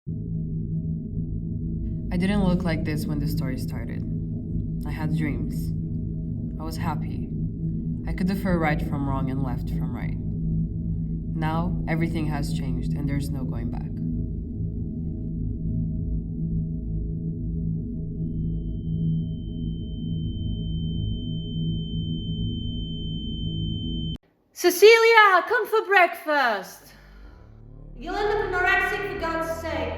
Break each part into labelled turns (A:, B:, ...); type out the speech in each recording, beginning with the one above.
A: I didn't look like this when the story started. I had dreams. I was happy. I could differ right from wrong and left from right. Now, everything has changed and there's no going back.
B: Cecilia, come for breakfast! You'll end up anorexic, for God's sake.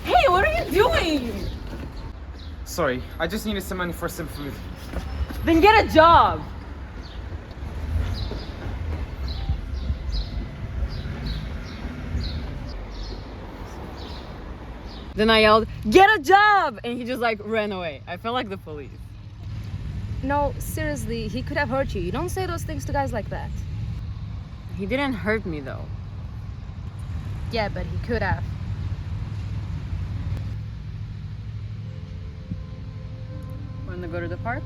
B: Hey, what are you doing?
C: Sorry, I just needed some money for some food.
B: Then get a job.
A: Then I yelled, "Get a job!" And he just ran away. I felt like the police.
D: No, seriously, he could have hurt you. You don't say those things to guys like that.
A: He didn't hurt me though.
D: Yeah, but he could have.
A: Wanna go to the park?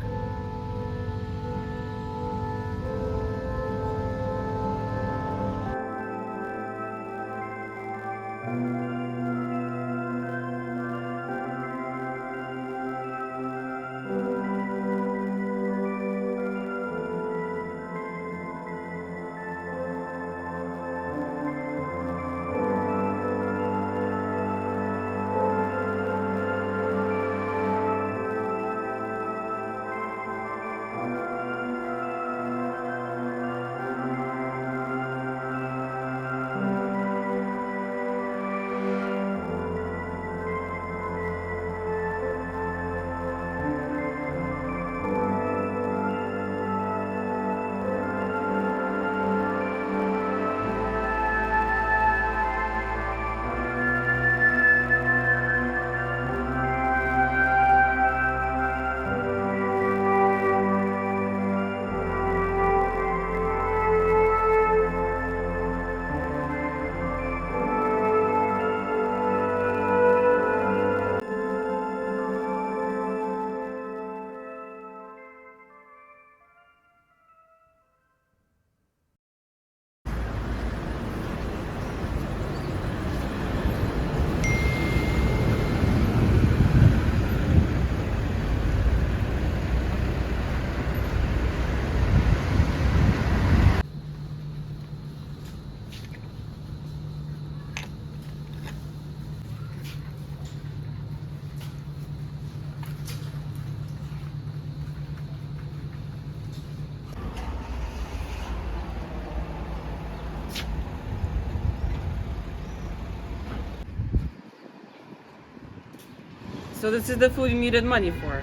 A: So this is the food you needed money for.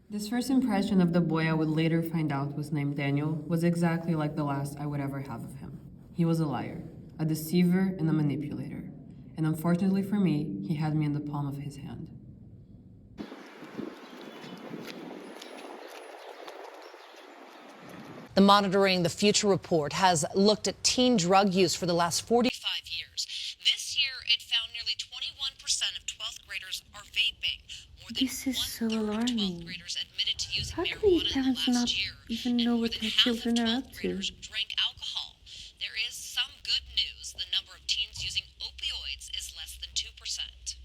A: This first impression of the boy I would later find out was named Daniel was exactly like the last I would ever have of him. He was a liar, a deceiver, and a manipulator. And unfortunately for me, he had me in the palm of his hand.
E: The Monitoring the Future report has looked at teen drug use for the last 45 years. This year, it found nearly 21% of 12th graders are vaping. More than
F: This is so
E: 1/3 of
F: alarming.
E: 12th graders admitted to using
F: How can
E: marijuana
F: these
E: in the
F: parents
E: last
F: not
E: year,
F: even
E: and
F: know
E: more
F: what
E: than
F: their
E: half of
F: children are
E: 12th
F: up to?
E: graders drank alcohol. There is some good news. The number of teens using opioids is less than 2%.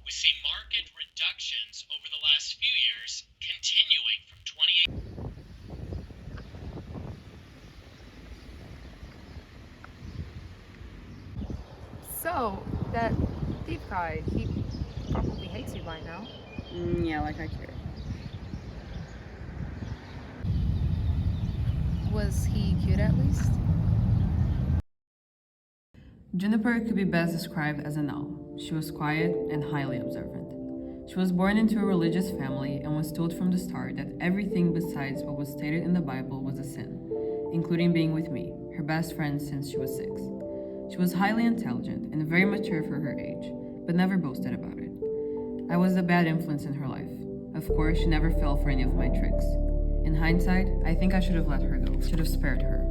G: We see marked reductions over the last few years, continuing from 2018.
D: So, that thief guy, he probably hates you by now.
A: Yeah, like I care.
D: Was he cute at least?
A: Juniper could be best described as an owl. She was quiet and highly observant. She was born into a religious family and was told from the start that everything besides what was stated in the Bible was a sin, including being with me, her best friend since she was 6. She was highly intelligent and very mature for her age, but never boasted about it. I was a bad influence in her life. Of course, she never fell for any of my tricks. In hindsight, I think I should have let her go, should have spared her.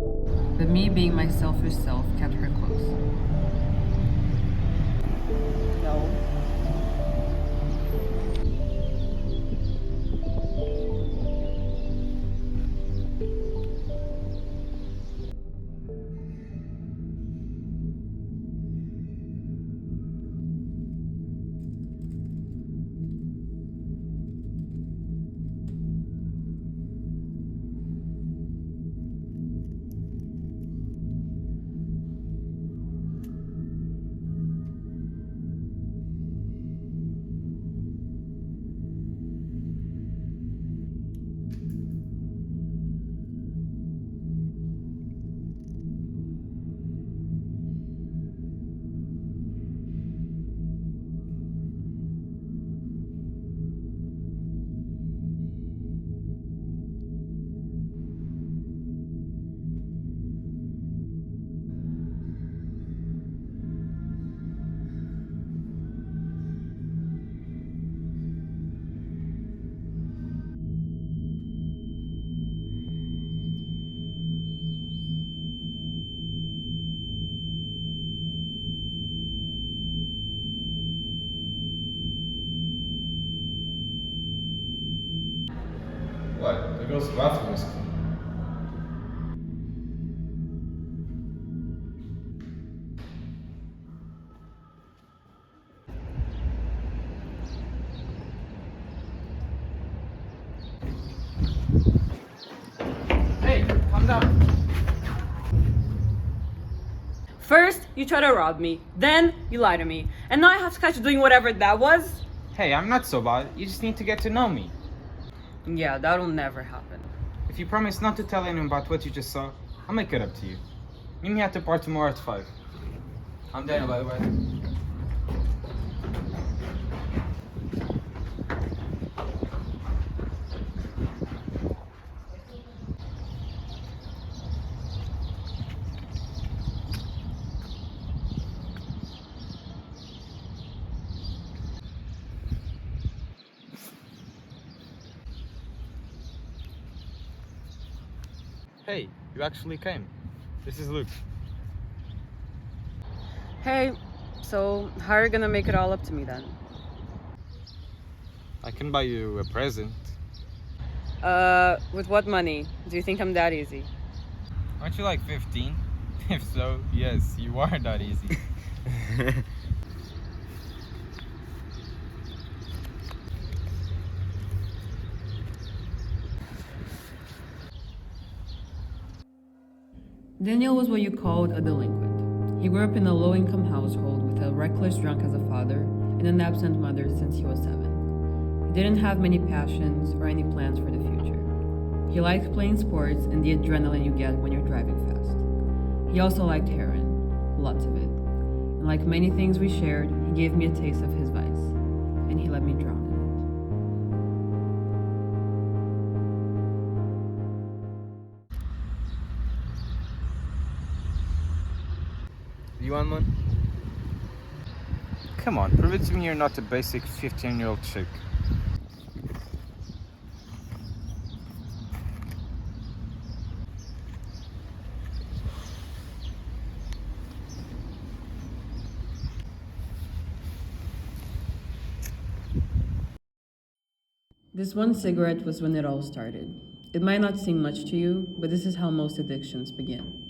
A: But me being my selfish self kept her close.
B: No.
C: What? The girl's bathroom is clean. Hey, calm down.
B: First, you try to rob me. Then, you lie to me. And now I have to catch you doing whatever that was?
C: Hey, I'm not so bad. You just need to get to know me.
B: Yeah, that'll never happen.
C: If you promise not to tell anyone about what you just saw, I'll make it up to you. Meet me at the park tomorrow at 5. I'm Daniel, by the way. Hey, you actually came. This is Luke.
B: Hey, so how are you gonna make it all up to me then?
C: I can buy you a present.
B: With what money? Do you think I'm that easy?
C: Aren't you like 15? If so, yes, you are that easy.
A: Daniel was what you called a delinquent. He grew up in a low-income household with a reckless drunk as a father and an absent mother since he was 7. He didn't have many passions or any plans for the future. He liked playing sports and the adrenaline you get when you're driving fast. He also liked heroin, lots of it. And like many things we shared, he gave me a taste of his vice, and he let me drown in it.
C: You want one? Come on, prove it to me you're not a basic 15-year-old chick.
A: This one cigarette was when it all started. It might not seem much to you, but this is how most addictions begin.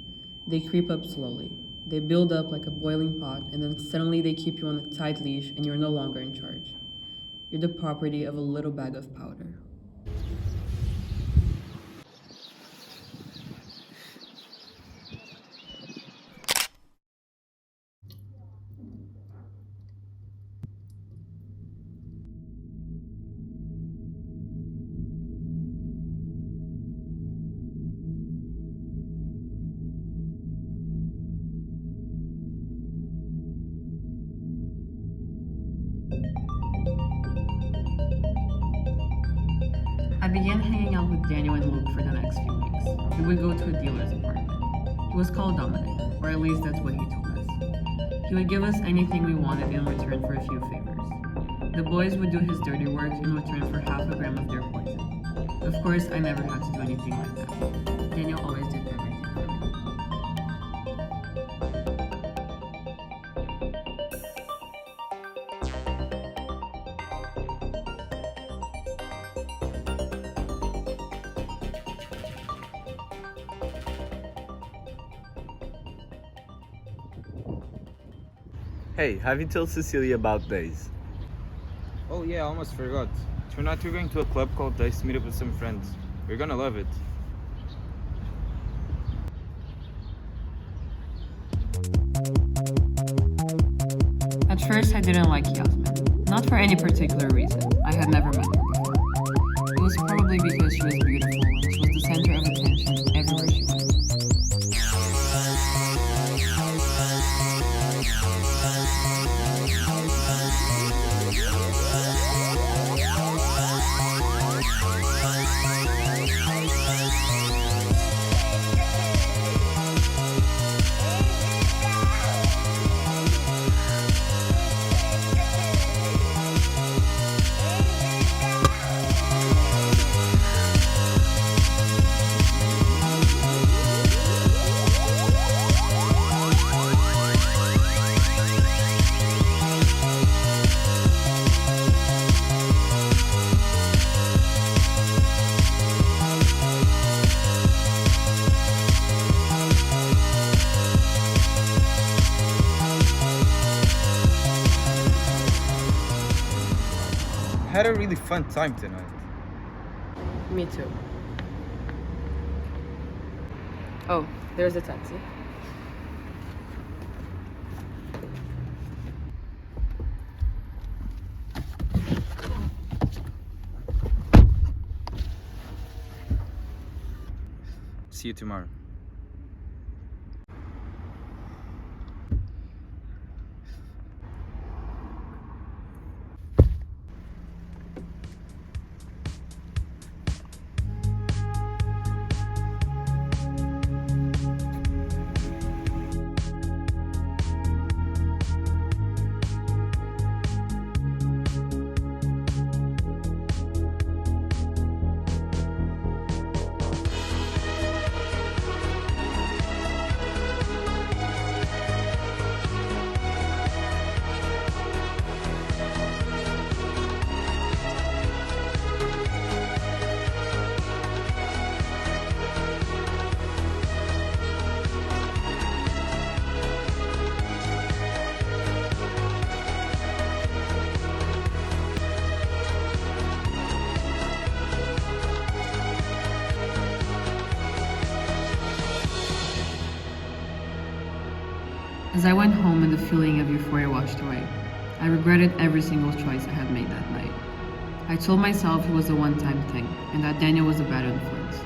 A: They creep up slowly. They build up like a boiling pot, and then suddenly they keep you on a tight leash and you're no longer in charge. You're the property of a little bag of powder. began hanging out with Daniel and Luke for the next few weeks. We would go to a dealer's apartment. He was called Dominic, or at least that's what he told us. He would give us anything we wanted in return for a few favors. The boys would do his dirty work in return for half a gram of their poison. Of course, I never had to do anything like that. Daniel always did everything for me.
F: Hey, have you told Cecilia about Days?
C: Oh yeah, I almost forgot. Tonight we're going to a club called Dice to meet up with some friends. You're gonna love it.
A: At first, I didn't like Yasmin. Not for any particular reason. I had never met her before. It was probably because she was beautiful and she was the center of attention everywhere she went.
C: I had a really fun time tonight.
A: Me too. Oh, there's a taxi.
C: See you tomorrow.
A: As I went home and the feeling of euphoria washed away, I regretted every single choice I had made that night. I told myself it was a one-time thing and that Daniel was a bad influence,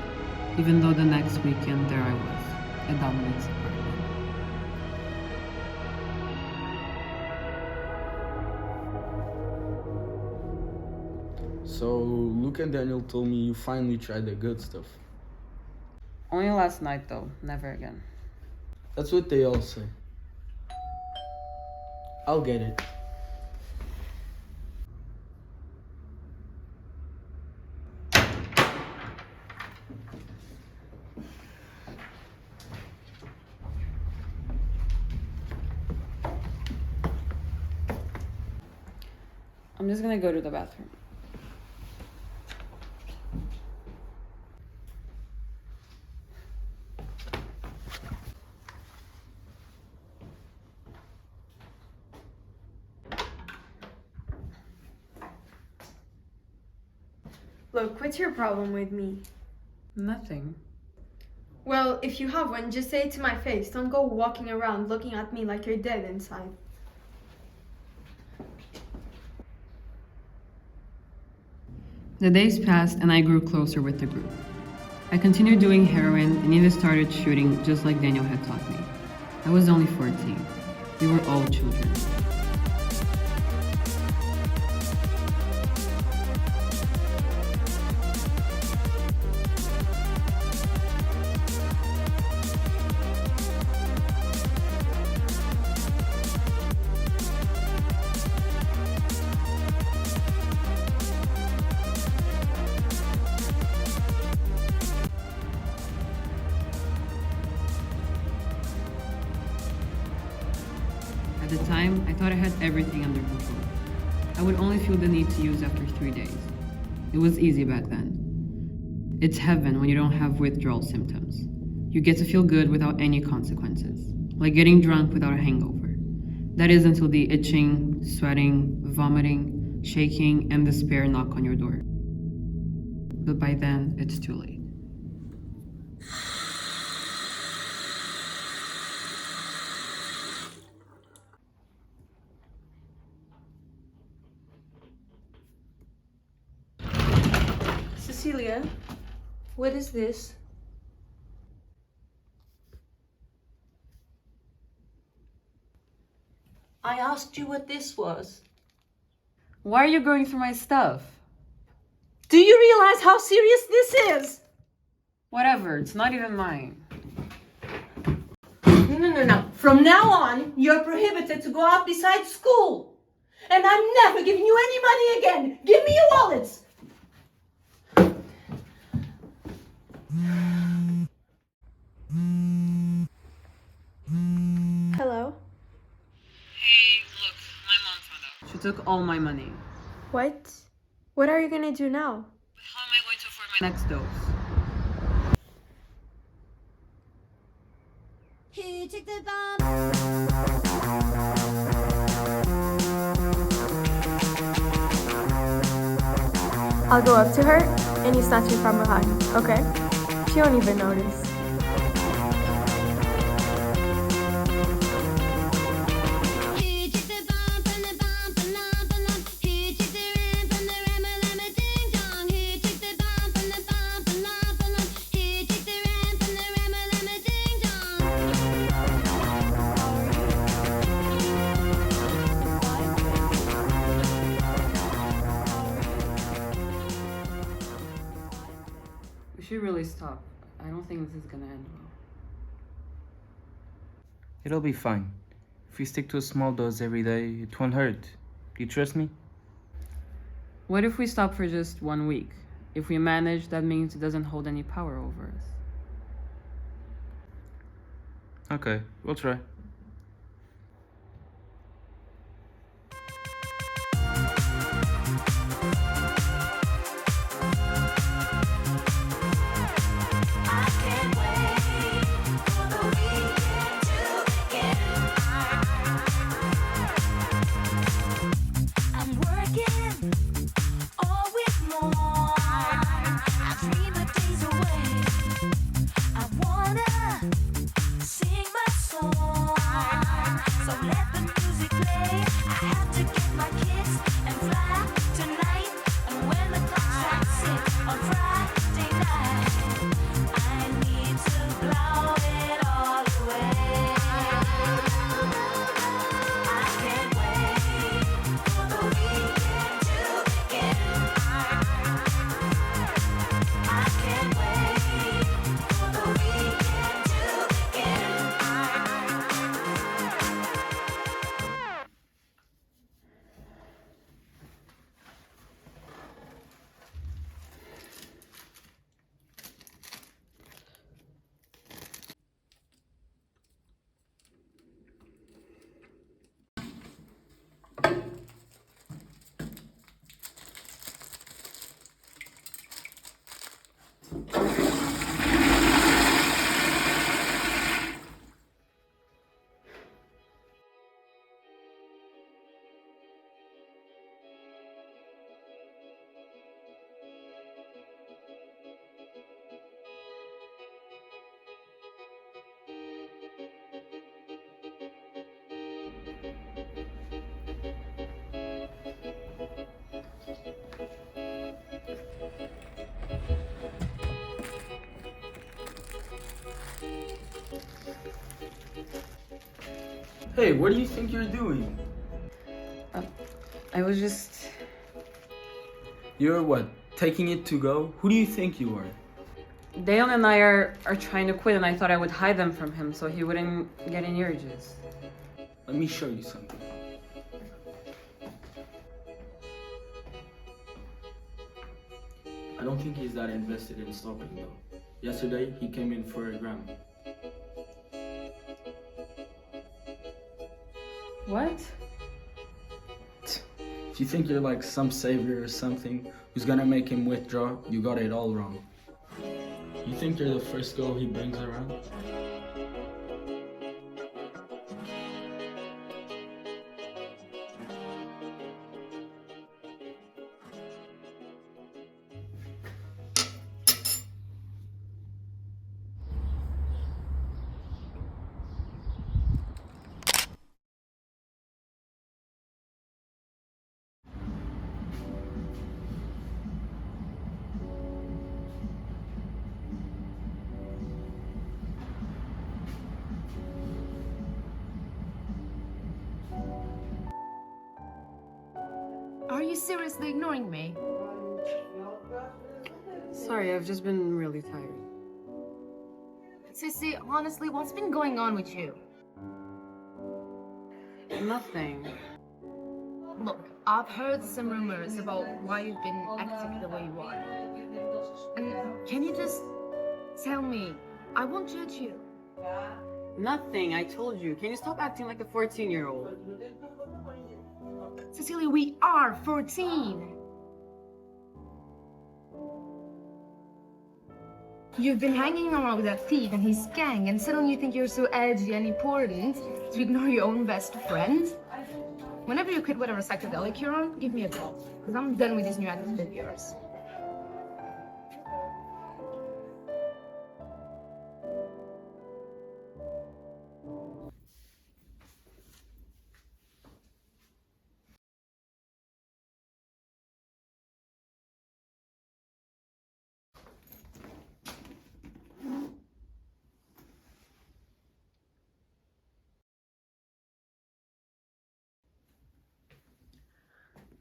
A: even though the next weekend there I was, at Dominic's apartment.
H: So, Luke and Daniel told me you finally tried the good stuff.
A: Only last night though, never again.
H: That's what they all say. I'll get it.
A: I'm just gonna go to the bathroom.
I: Look, what's your problem with me?
A: Nothing.
I: Well, if you have one, just say it to my face. Don't go walking around looking at me like you're dead inside.
A: The days passed and I grew closer with the group. I continued doing heroin and even started shooting just like Daniel had taught me. I was only 14. We were all children. time, I thought I had everything under control. I would only feel the need to use after 3 days. It was easy back then. It's heaven when you don't have withdrawal symptoms. You get to feel good without any consequences, like getting drunk without a hangover. That is until the itching, sweating, vomiting, shaking, and despair knock on your door. But by then, it's too late.
B: Cecilia, what is this? I asked you what this was.
A: Why are you going through my stuff?
B: Do you realize how serious this is?
A: Whatever, it's not even mine.
B: No. From now on, you're prohibited to go out besides school. And I'm never giving you any money again. Give me your wallets.
I: Hello?
A: Hey, look, my mom found out. She took all my money.
I: What? What are you gonna do now?
A: How am I going to afford my next dose?
I: I'll go up to her and you snatch me from behind, okay? She won't even notice.
A: We should really stop. I don't think this is gonna end well.
C: It'll be fine. If you stick to a small dose every day, it won't hurt. Do you trust me?
A: What if we stop for just 1 week? If we manage, that means it doesn't hold any power over us.
C: Okay, we'll try.
H: Hey, what do you think you're doing?
A: I was just...
H: You're what? Taking it to go? Who do you think you are?
A: Dale and I are trying to quit, and I thought I would hide them from him so he wouldn't get any urges.
H: Let me show you something. I don't think he's that invested in stopping though. Yesterday, he came in for a gram.
B: What?
H: If you think you're like some savior or something who's gonna make him withdraw, you got it all wrong. You think you're the first girl he brings around?
D: Are you seriously ignoring me?
A: Sorry, I've just been really tired.
D: Sissy, honestly, what's been going on with you?
A: Nothing.
D: Look, I've heard some rumors about why you've been acting the way you are. And can you just tell me? I won't judge you.
A: Nothing, I told you. Can you stop acting like a 14-year-old?
D: Cecilia, we are 14. You've been hanging around with that thief and his gang, and suddenly you think you're so edgy and important to ignore your own best friend? Whenever you quit whatever psychedelic you're on, give me a call, because I'm done with this new attitude of yours.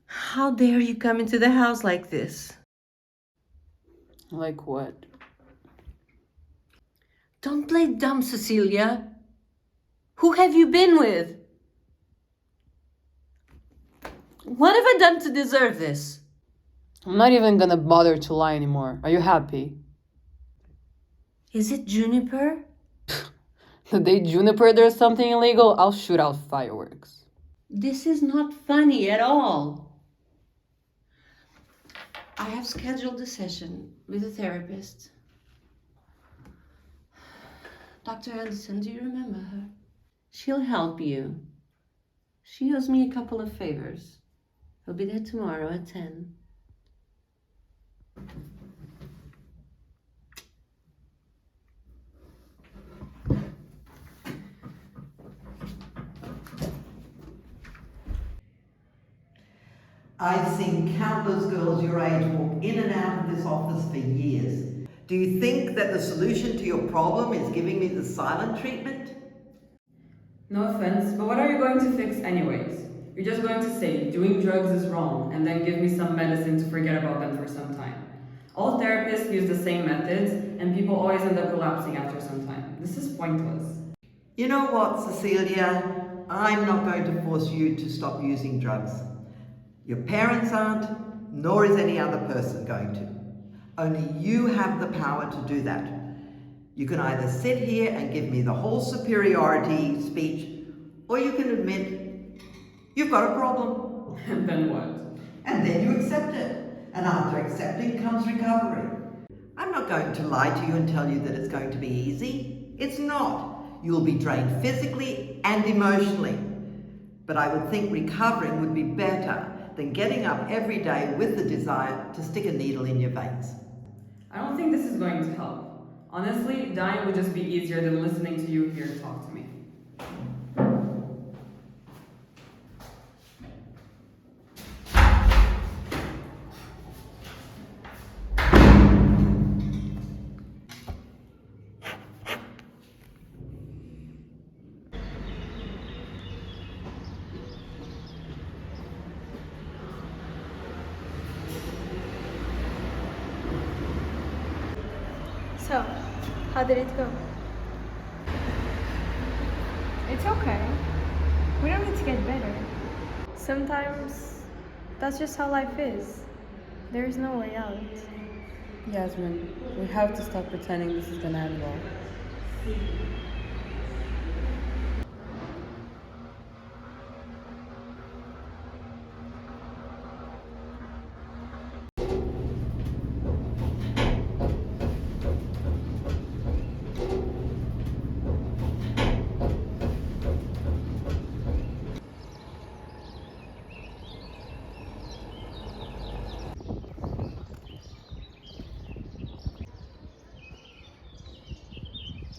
B: How dare you come into the house like this?
A: Like what?
B: Don't play dumb, Cecilia. Who have you been with? What have I done to deserve this?
A: I'm not even gonna bother to lie anymore. Are you happy?
B: Is it Juniper?
A: The day Juniper does something illegal, I'll shoot out fireworks.
B: This is not funny at all. I have scheduled a session with a therapist. Dr. Anderson, do you remember her? She'll help you. She owes me a couple of favors. He'll be there tomorrow at 10.
J: I've seen countless girls your age walk in and out of this office for years. Do you think that the solution to your problem is giving me the silent treatment?
A: No offense, but what are you going to fix anyways? You're just going to say doing drugs is wrong and then give me some medicine to forget about them for some time. All therapists use the same methods and people always end up collapsing after some time. This is pointless.
J: You know what, Cecilia? I'm not going to force you to stop using drugs. Your parents aren't, nor is any other person going to. Only you have the power to do that. You can either sit here and give me the whole superiority speech, or you can admit you've got a problem.
A: And then what?
J: And then you accept it. And after accepting comes recovery. I'm not going to lie to you and tell you that it's going to be easy. It's not. You'll be drained physically and emotionally. But I would think recovering would be better than getting up every day with the desire to stick a needle in your veins.
A: I don't think this is going to help. Honestly, dying would just be easier than listening to you here talk to me.
I: So, how did it go? It's okay. We don't need to get better. Sometimes that's just how life is. There is no way out.
A: Yasmin, we have to stop pretending this is gonna end well.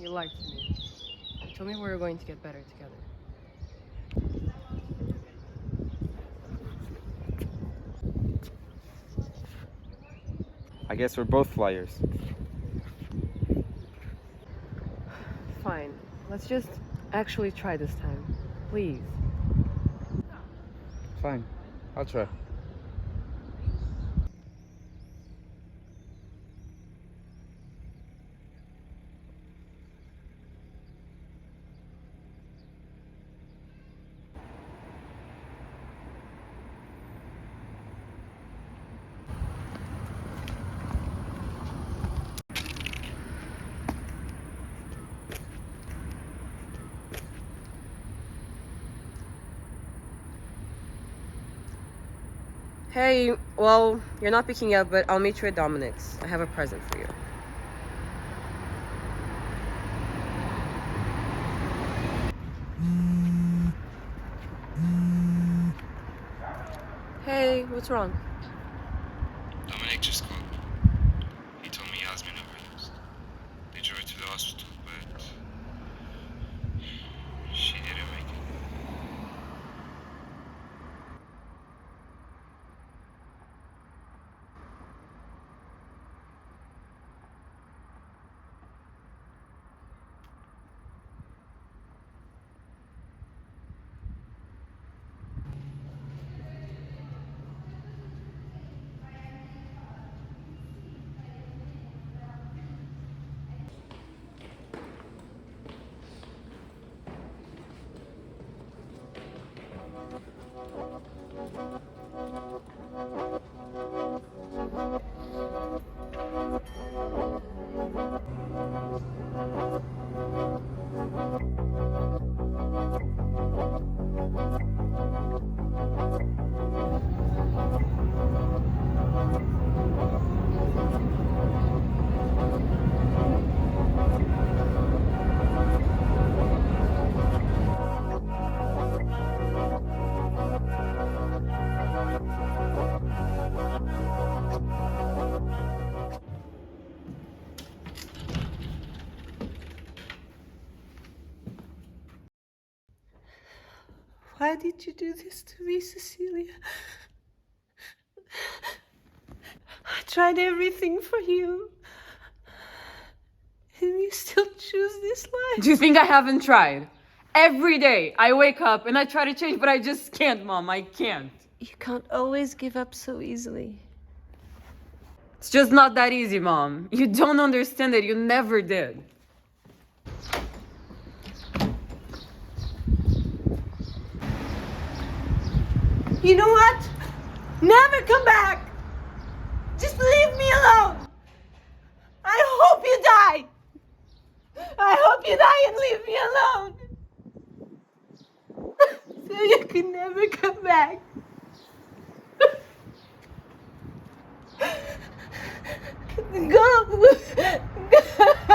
A: You lied to me. You told me we were going to get better together.
C: I guess we're both liars.
A: Fine. Let's just actually try this time. Please.
C: Fine. I'll try.
A: Hey, well, you're not picking up, but I'll meet you at Dominic's. I have a present for you. Hey, what's wrong?
C: Dominic just called. He told me Yasmin overdosed. They drove her to the hospital, but she didn't make it.
B: Why did you do this to me, Cecilia? I tried everything for you. And you still choose this life.
A: Do you think I haven't tried? Every day I wake up and I try to change, but I just can't, Mom. I can't.
B: You can't always give up so easily.
A: It's just not that easy, Mom. You don't understand it. You never did.
B: You know what? Never come back! Just leave me alone! I hope you die! I hope you die and leave me alone! So you can never come back. Go! Go!